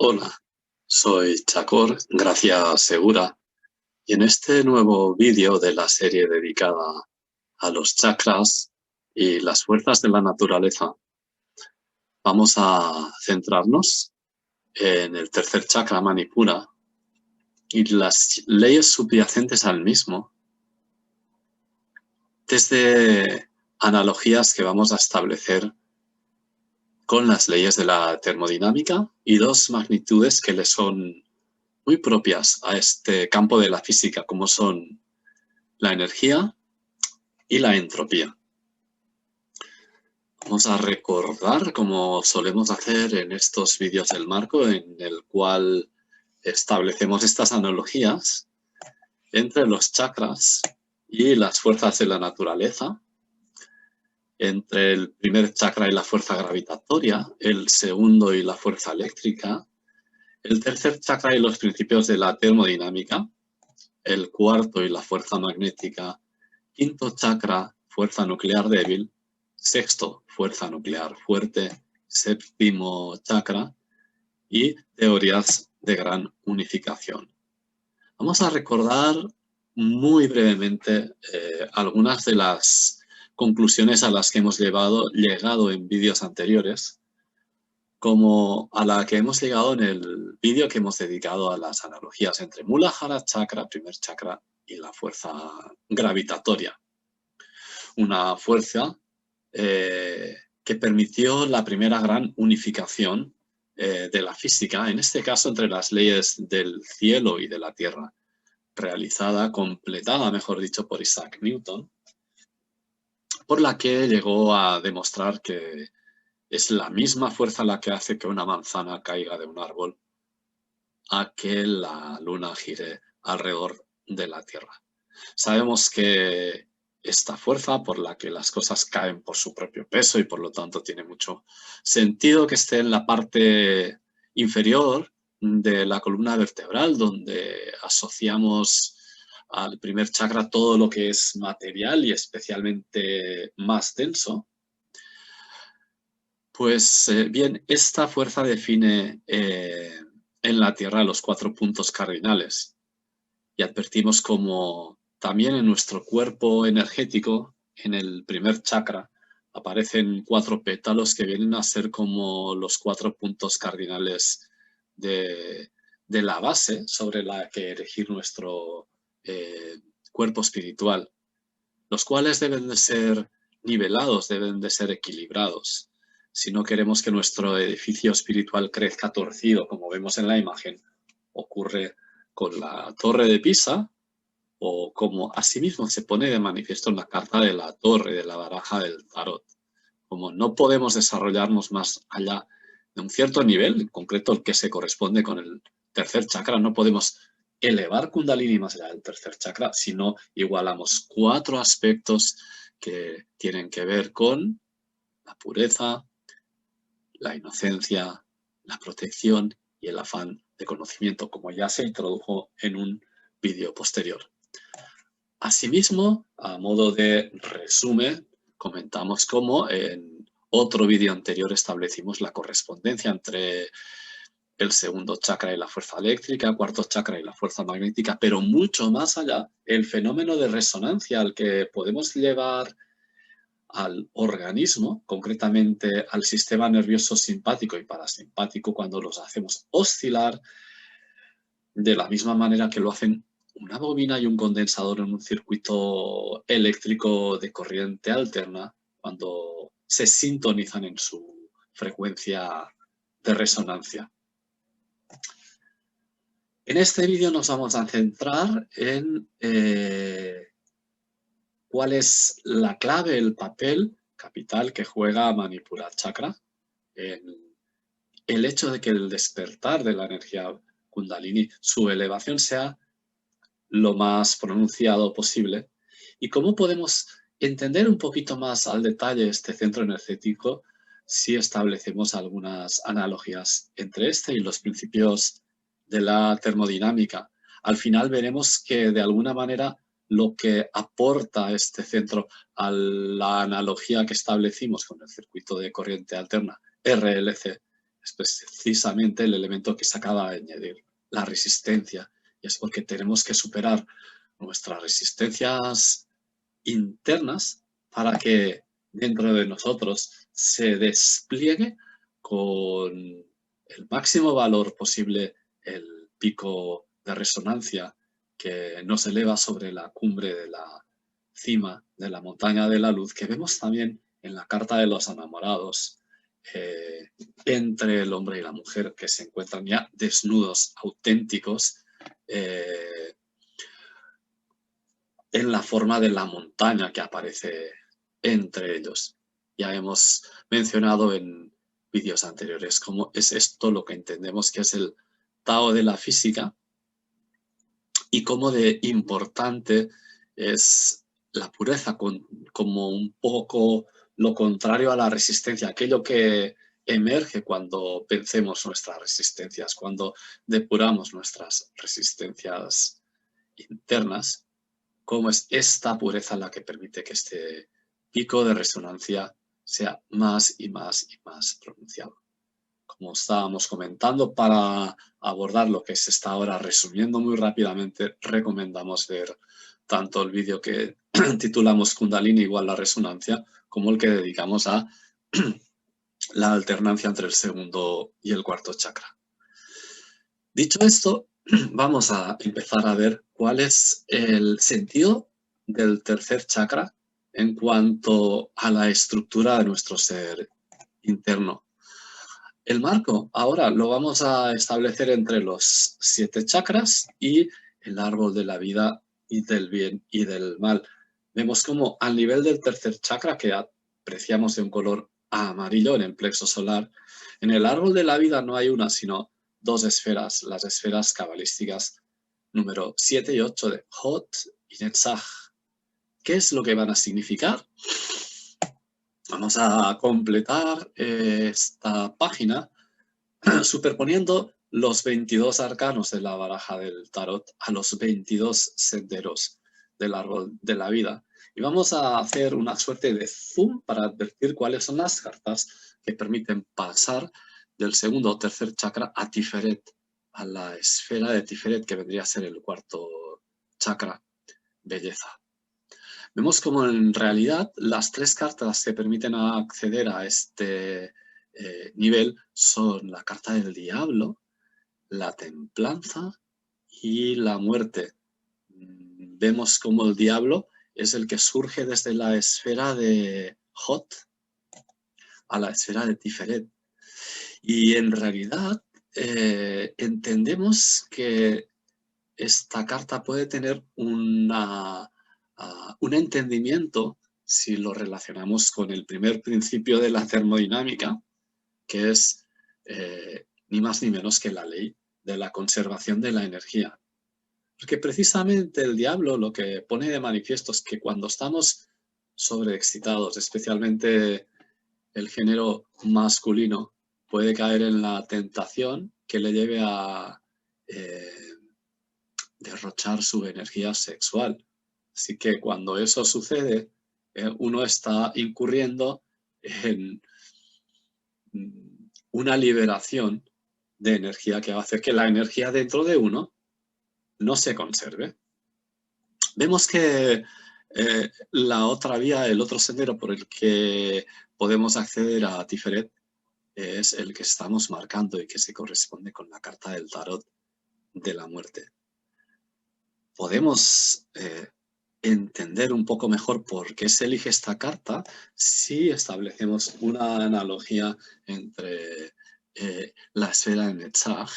Hola, soy Chacor, Gracia Segura, y en este nuevo vídeo de la serie dedicada a los chakras y las fuerzas de la naturaleza, vamos a centrarnos en el tercer chakra, Manipura, y las leyes subyacentes al mismo, desde analogías que vamos a establecer con las leyes de la termodinámica y dos magnitudes que le son muy propias a este campo de la física, como son la energía y la entropía. Vamos a recordar, como solemos hacer en estos vídeos del marco, en el cual establecemos estas analogías entre los chakras y las fuerzas de la naturaleza, entre el primer chakra y la fuerza gravitatoria, el segundo y la fuerza eléctrica, el tercer chakra y los principios de la termodinámica, el cuarto y la fuerza magnética, quinto chakra, fuerza nuclear débil, sexto, fuerza nuclear fuerte, séptimo chakra y teorías de gran unificación. Vamos a recordar muy brevemente algunas de las conclusiones a las que hemos llegado en vídeos anteriores, como a la que hemos llegado en el vídeo que hemos dedicado a las analogías entre Muladhara chakra, primer chakra, y la fuerza gravitatoria. Una fuerza que permitió la primera gran unificación de la física, en este caso entre las leyes del cielo y de la tierra, completada, mejor dicho, por Isaac Newton, por la que llegó a demostrar que es la misma fuerza la que hace que una manzana caiga de un árbol a que la luna gire alrededor de la Tierra. Sabemos que esta fuerza por la que las cosas caen por su propio peso y por lo tanto tiene mucho sentido que esté en la parte inferior de la columna vertebral, donde asociamos al primer chakra todo lo que es material y especialmente más denso. Pues bien, esta fuerza define en la Tierra los 4 puntos cardinales y advertimos como también en nuestro cuerpo energético, en el primer chakra, aparecen 4 pétalos que vienen a ser como los 4 puntos cardinales de la base sobre la que erigir nuestro cuerpo espiritual, los cuales deben de ser nivelados, deben de ser equilibrados. Si no queremos que nuestro edificio espiritual crezca torcido, como vemos en la imagen, ocurre con la Torre de Pisa, o como asimismo se pone de manifiesto en la carta de la torre, de la baraja del tarot. Como no podemos desarrollarnos más allá de un cierto nivel, en concreto el que se corresponde con el tercer chakra, no podemos elevar Kundalini más allá del tercer chakra, si no igualamos 4 aspectos que tienen que ver con la pureza, la inocencia, la protección y el afán de conocimiento, como ya se introdujo en un vídeo posterior. Asimismo, a modo de resumen, comentamos cómo en otro vídeo anterior establecimos la correspondencia entre el segundo chakra y la fuerza eléctrica, cuarto chakra y la fuerza magnética, pero mucho más allá, el fenómeno de resonancia al que podemos llevar al organismo, concretamente al sistema nervioso simpático y parasimpático, cuando los hacemos oscilar de la misma manera que lo hacen una bobina y un condensador en un circuito eléctrico de corriente alterna, cuando se sintonizan en su frecuencia de resonancia. En este vídeo nos vamos a centrar en cuál es la clave, el papel capital que juega Manipura Chakra en el hecho de que el despertar de la energía Kundalini, su elevación sea lo más pronunciado posible, y cómo podemos entender un poquito más al detalle este centro energético si establecemos algunas analogías entre este y los principios de la termodinámica. Al final veremos que de alguna manera lo que aporta este centro a la analogía que establecimos con el circuito de corriente alterna RLC es precisamente el elemento que se acaba de añadir, la resistencia. Y es porque tenemos que superar nuestras resistencias internas para que dentro de nosotros se despliegue con el máximo valor posible el pico de resonancia que nos eleva sobre la cumbre de la cima de la montaña de la luz, que vemos también en la carta de los enamorados, entre el hombre y la mujer, que se encuentran ya desnudos, auténticos, en la forma de la montaña que aparece entre ellos. Ya hemos mencionado en vídeos anteriores cómo es esto lo que entendemos que es el Tao de la física y cómo de importante es la pureza como un poco lo contrario a la resistencia, aquello que emerge cuando vencemos nuestras resistencias, cuando depuramos nuestras resistencias internas, cómo es esta pureza la que permite que este pico de resonancia sea más y más y más pronunciado. Como estábamos comentando, para abordar lo que se está ahora resumiendo muy rápidamente, recomendamos ver tanto el vídeo que titulamos Kundalini igual la resonancia, como el que dedicamos a la alternancia entre el segundo y el cuarto chakra. Dicho esto, vamos a empezar a ver cuál es el sentido del tercer chakra en cuanto a la estructura de nuestro ser interno. El marco ahora lo vamos a establecer entre los 7 chakras y el árbol de la vida y del bien y del mal. Vemos como al nivel del tercer chakra, que apreciamos de un color amarillo en el plexo solar, en el árbol de la vida no hay una, sino 2 esferas, las esferas cabalísticas número 7 y 8 de Hot y Netzach. ¿Qué es lo que van a significar? Vamos a completar esta página superponiendo los 22 arcanos de la baraja del tarot a los 22 senderos del árbol de la vida. Y vamos a hacer una suerte de zoom para advertir cuáles son las cartas que permiten pasar del segundo o tercer chakra a Tiferet, a la esfera de Tiferet, que vendría a ser el cuarto chakra, belleza. Vemos como en realidad las 3 cartas que permiten acceder a este nivel son la carta del diablo, la templanza y la muerte. Vemos como el diablo es el que surge desde la esfera de Hot a la esfera de Tiferet. Y en realidad entendemos que esta carta puede tener un entendimiento si lo relacionamos con el primer principio de la termodinámica, que es ni más ni menos que la ley de la conservación de la energía. Porque precisamente el diablo lo que pone de manifiesto es que cuando estamos sobreexcitados, especialmente el género masculino, puede caer en la tentación que le lleve a derrochar su energía sexual. Así que cuando eso sucede, uno está incurriendo en una liberación de energía que va a hacer que la energía dentro de uno no se conserve. Vemos que la otra vía, el otro sendero por el que podemos acceder a Tiferet es el que estamos marcando y que se corresponde con la carta del tarot de la muerte. Podemos entender un poco mejor por qué se elige esta carta si establecemos una analogía entre la esfera de Netzach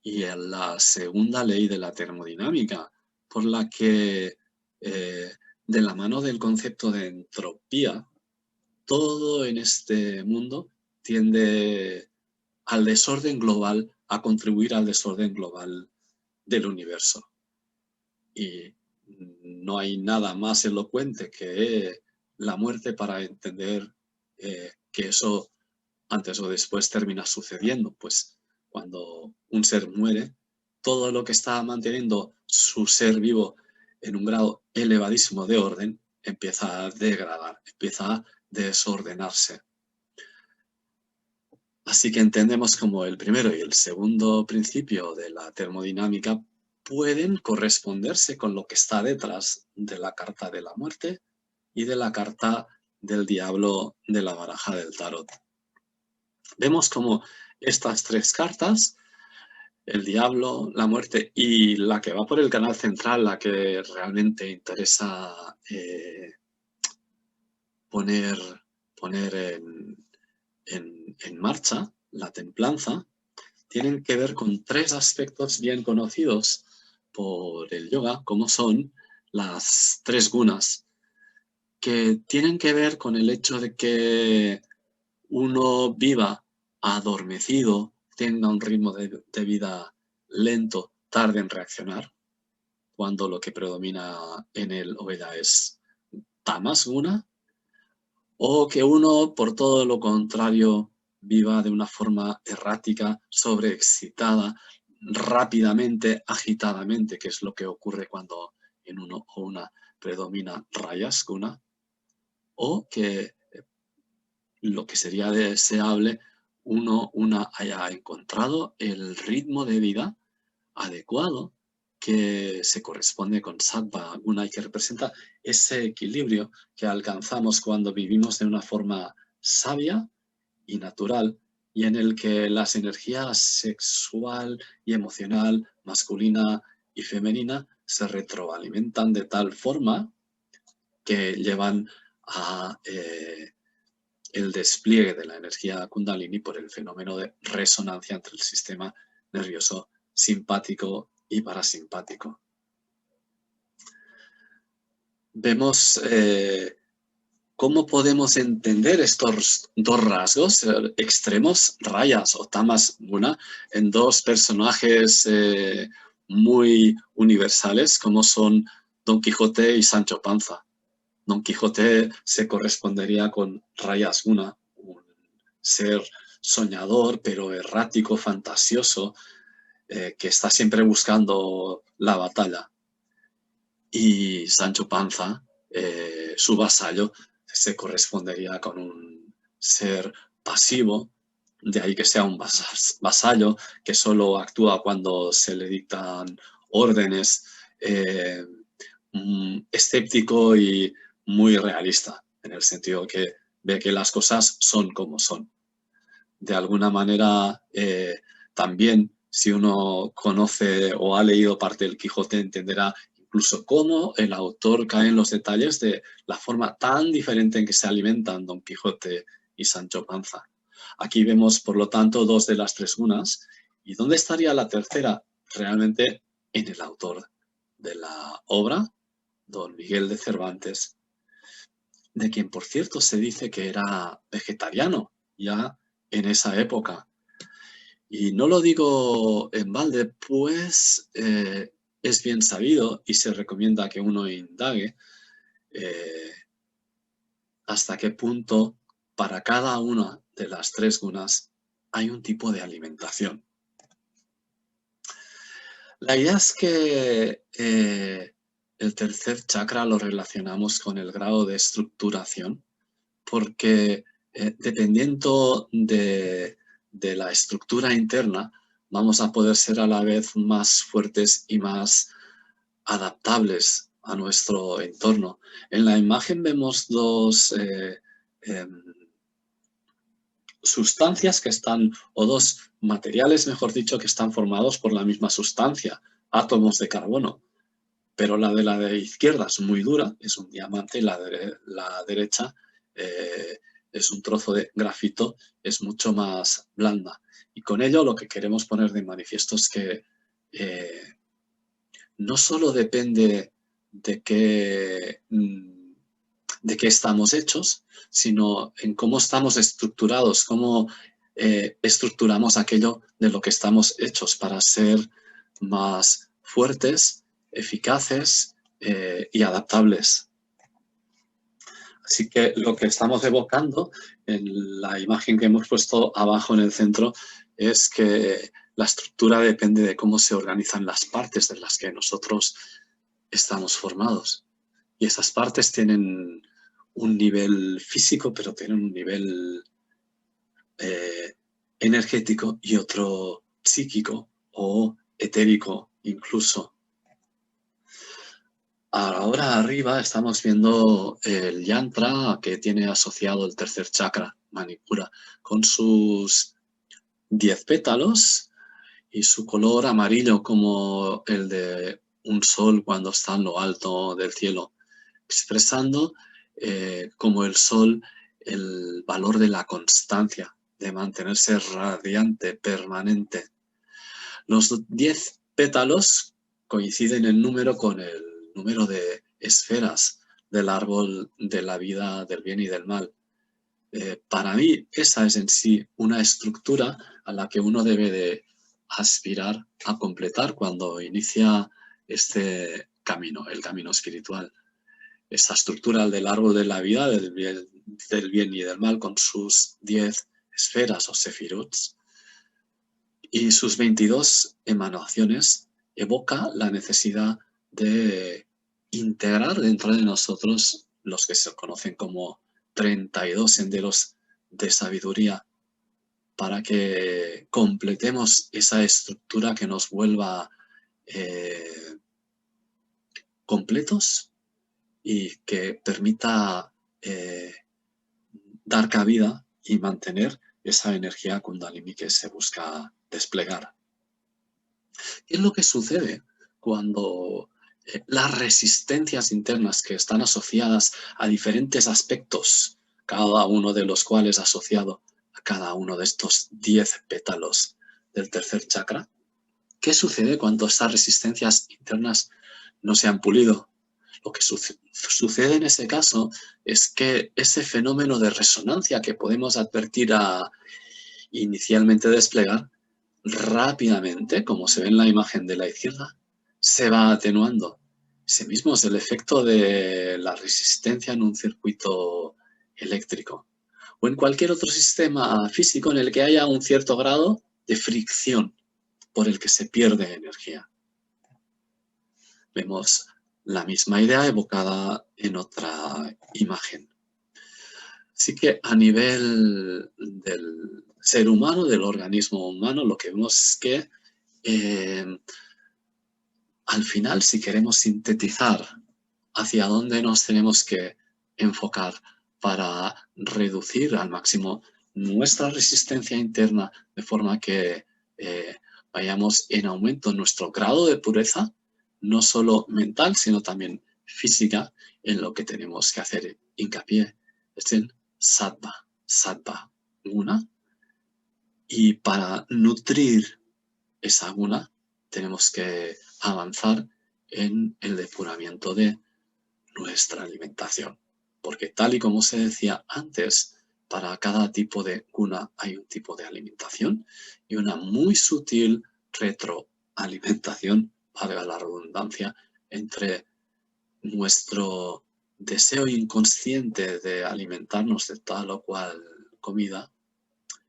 y la segunda ley de la termodinámica, por la que de la mano del concepto de entropía, todo en este mundo tiende al desorden global, a contribuir al desorden global del universo. Y no hay nada más elocuente que la muerte para entender que eso antes o después termina sucediendo. Pues cuando un ser muere, todo lo que está manteniendo su ser vivo en un grado elevadísimo de orden empieza a degradar, empieza a desordenarse. Así que entendemos como el primero y el segundo principio de la termodinámica pueden corresponderse con lo que está detrás de la carta de la muerte y de la carta del diablo de la baraja del tarot. Vemos como estas tres cartas, el diablo, la muerte y la que va por el canal central, la que realmente interesa poner en marcha, la templanza, tienen que ver con tres aspectos bien conocidos por el yoga, como son las tres gunas, que tienen que ver con el hecho de que uno viva adormecido, tenga un ritmo de vida lento, tarde en reaccionar, cuando lo que predomina en el Veda es tamas guna, o que uno, por todo lo contrario, viva de una forma errática, sobreexcitada, rápidamente, agitadamente, que es lo que ocurre cuando en uno o una predomina rayas guna, o que lo que sería deseable, una haya encontrado el ritmo de vida adecuado que se corresponde con sattva guna y que representa ese equilibrio que alcanzamos cuando vivimos de una forma sabia y natural y en el que las energías sexual y emocional, masculina y femenina se retroalimentan de tal forma que llevan a el despliegue de la energía Kundalini por el fenómeno de resonancia entre el sistema nervioso simpático y parasimpático. Vemos cómo podemos entender estos dos rasgos extremos, rayas o tamas guna, en dos personajes muy universales como son Don Quijote y Sancho Panza. Don Quijote se correspondería con rayas guna, un ser soñador pero errático, fantasioso, que está siempre buscando la batalla. Y Sancho Panza, su vasallo, se correspondería con un ser pasivo, de ahí que sea un vasallo que solo actúa cuando se le dictan órdenes, escéptico y muy realista, en el sentido que ve que las cosas son como son. De alguna manera, también si uno conoce o ha leído parte del Quijote, entenderá incluso cómo el autor cae en los detalles de la forma tan diferente en que se alimentan Don Quijote y Sancho Panza. Aquí vemos, por lo tanto, dos de las tres gunas. ¿Y dónde estaría la tercera? Realmente en el autor de la obra, Don Miguel de Cervantes, de quien, por cierto, se dice que era vegetariano ya en esa época. Y no lo digo en balde, pues es bien sabido y se recomienda que uno indague hasta qué punto para cada una de las tres gunas hay un tipo de alimentación. La idea es que el tercer chakra lo relacionamos con el grado de estructuración, porque dependiendo de la estructura interna, vamos a poder ser a la vez más fuertes y más adaptables a nuestro entorno. En la imagen vemos dos sustancias que están, o dos materiales, mejor dicho, que están formados por la misma sustancia, átomos de carbono. Pero la de izquierda es muy dura, es un diamante, y la derecha es un trozo de grafito, es mucho más blanda. Y con ello lo que queremos poner de manifiesto es que no solo depende de qué estamos hechos, sino en cómo estamos estructurados, cómo estructuramos aquello de lo que estamos hechos para ser más fuertes, eficaces y adaptables. Así que lo que estamos evocando en la imagen que hemos puesto abajo en el centro es que la estructura depende de cómo se organizan las partes de las que nosotros estamos formados. Y esas partes tienen un nivel físico, pero tienen un nivel energético y otro psíquico o etérico incluso. Ahora arriba estamos viendo el yantra que tiene asociado el tercer chakra, Manipura, con sus 10 pétalos y su color amarillo como el de un sol cuando está en lo alto del cielo, expresando como el sol el valor de la constancia, de mantenerse radiante, permanente. Los 10 pétalos coinciden en número con el número de esferas del árbol de la vida, del bien y del mal. Para mí, esa es en sí una estructura a la que uno debe de aspirar a completar cuando inicia este camino, el camino espiritual. Esta estructura del árbol de la vida, del bien y del mal, con sus 10 esferas o sefirots, y sus 22 emanaciones, evoca la necesidad de integrar dentro de nosotros los que se conocen como 32 senderos de sabiduría, para que completemos esa estructura que nos vuelva completos y que permita dar cabida y mantener esa energía Kundalini que se busca desplegar. ¿Qué es lo que sucede cuando las resistencias internas que están asociadas a diferentes aspectos, cada uno de los cuales asociado a cada uno de estos 10 pétalos del tercer chakra? ¿Qué sucede cuando estas resistencias internas no se han pulido? Lo que sucede en ese caso es que ese fenómeno de resonancia que podemos advertir a inicialmente desplegar, rápidamente, como se ve en la imagen de la izquierda, se va atenuando. Ese mismo es el efecto de la resistencia en un circuito eléctrico o en cualquier otro sistema físico en el que haya un cierto grado de fricción por el que se pierde energía. Vemos la misma idea evocada en otra imagen. Así que a nivel del ser humano, del organismo humano, lo que vemos es que al final, si queremos sintetizar hacia dónde nos tenemos que enfocar para reducir al máximo nuestra resistencia interna, de forma que vayamos en aumento nuestro grado de pureza, no solo mental, sino también física, en lo que tenemos que hacer hincapié es el sattva guna, y para nutrir esa guna tenemos que avanzar en el depuramiento de nuestra alimentación, porque tal y como se decía antes, para cada tipo de guna hay un tipo de alimentación y una muy sutil retroalimentación, valga la redundancia, entre nuestro deseo inconsciente de alimentarnos de tal o cual comida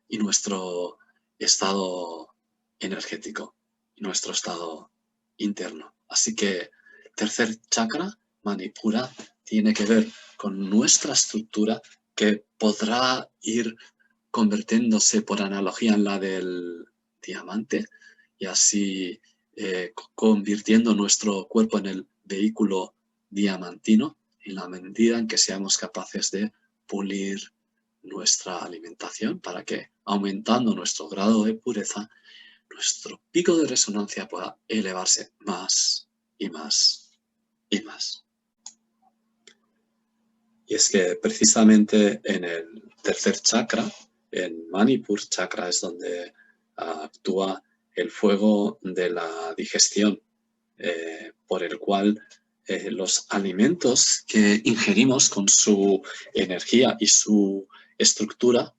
y nuestro estado energético, nuestro estado interno. Así que tercer chakra, Manipura, tiene que ver con nuestra estructura que podrá ir convirtiéndose por analogía en la del diamante y así convirtiendo nuestro cuerpo en el vehículo diamantino en la medida en que seamos capaces de pulir nuestra alimentación para que, aumentando nuestro grado de pureza, nuestro pico de resonancia pueda elevarse más y más y más. Y es que precisamente en el tercer chakra, en Manipur chakra, es donde actúa el fuego de la digestión, por el cual los alimentos que ingerimos con su energía y su estructura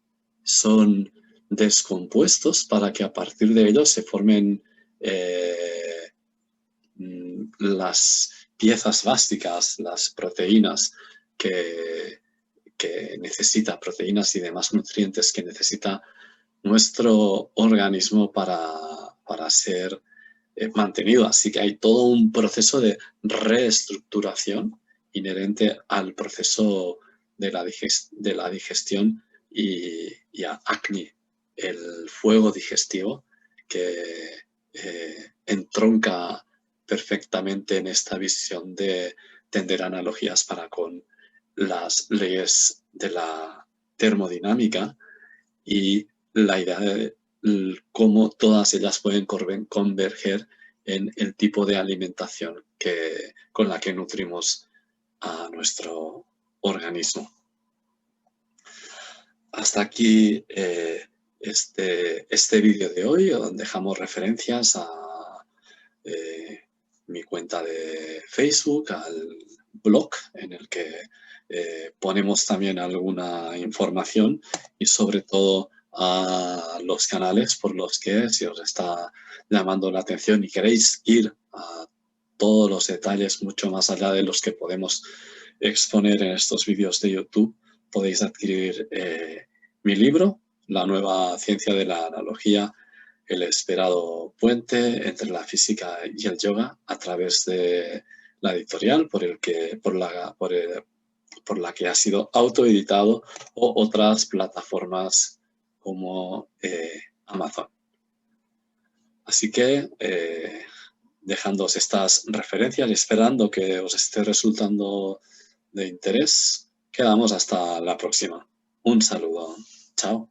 son descompuestos para que a partir de ellos se formen las piezas básicas, las proteínas que necesita, proteínas y demás nutrientes que necesita nuestro organismo para ser mantenido. Así que hay todo un proceso de reestructuración inherente al proceso de la digestión y a Agni, el fuego digestivo, que entronca perfectamente en esta visión de tender analogías para con las leyes de la termodinámica y la idea de cómo todas ellas pueden converger en el tipo de alimentación con la que nutrimos a nuestro organismo. Hasta aquí este vídeo de hoy, donde dejamos referencias a mi cuenta de Facebook, al blog en el que ponemos también alguna información y sobre todo a los canales por los que, si os está llamando la atención y queréis ir a todos los detalles mucho más allá de los que podemos exponer en estos vídeos de YouTube, podéis adquirir mi libro, La nueva ciencia de la analogía, el esperado puente entre la física y el yoga, a través de la editorial por la que ha sido autoeditado, o otras plataformas como Amazon. Así que dejándoos estas referencias y esperando que os esté resultando de interés, quedamos hasta la próxima. Un saludo. Chao.